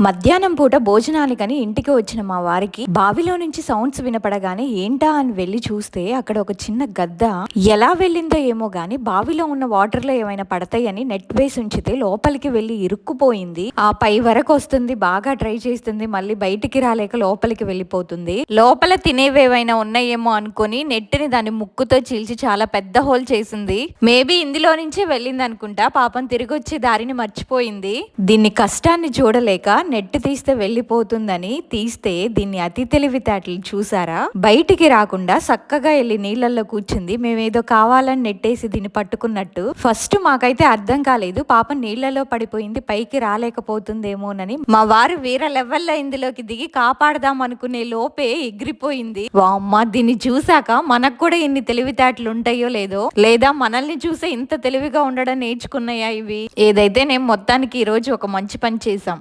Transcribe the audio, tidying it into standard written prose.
మధ్యాహ్నం పూట భోజనానికని ఇంటికి వచ్చిన మా వారికి బావిలో నుంచి సౌండ్స్ వినపడగానే ఏంటా అని వెళ్లి చూస్తే అక్కడ ఒక చిన్న గద్ద ఎలా వెళ్ళిందో ఏమో గాని బావిలో ఉన్న వాటర్ లో ఏమైనా పడతాయని నెట్ వేసి ఉంచితే లోపలికి వెళ్లి ఇరుక్కుపోయింది. ఆ పై వరకు వస్తుంది, బాగా ట్రై చేస్తుంది, మళ్ళీ బయటికి రాలేక లోపలికి వెళ్ళిపోతుంది. లోపల తినేవేవైనా ఉన్నాయేమో అనుకుని నెట్టిని దాని ముక్కుతో చీల్చి చాలా పెద్ద హోల్ చేసింది. మేబీ ఇందులో నుంచే వెళ్ళింది అనుకుంటా. పాపం తిరిగి వచ్చే దారిని మర్చిపోయింది. దీన్ని కష్టాన్ని చూడలేక నెట్ తీస్తే వెళ్ళిపోతుందని తీస్తే దీన్ని అతి తెలివితేటలు చూసారా. బయటికి రాకుండా చక్కగా వెళ్ళి నీళ్ళల్లో కూర్చుంది. మేమేదో కావాలని నెట్టేసి దీన్ని పట్టుకున్నట్టు. ఫస్ట్ మాకైతే అర్థం కాలేదు, పాపం నీళ్లలో పడిపోయింది, పైకి రాలేకపోతుందేమోనని. మా వారు వేరే లెవెల్లో ఇందులోకి దిగి కాపాడదాం అనుకునే లోపే ఎగిరిపోయింది. వామ్మ, దీన్ని చూసాక మనకు కూడా ఇన్ని తెలివితేటలు ఉంటాయో లేదో, లేదా మనల్ని చూసే ఇంత తెలివిగా ఉండడం నేర్చుకున్నాయా ఇవి. ఏదైతే నేను మొత్తానికి ఈ రోజు ఒక మంచి పని చేశాం.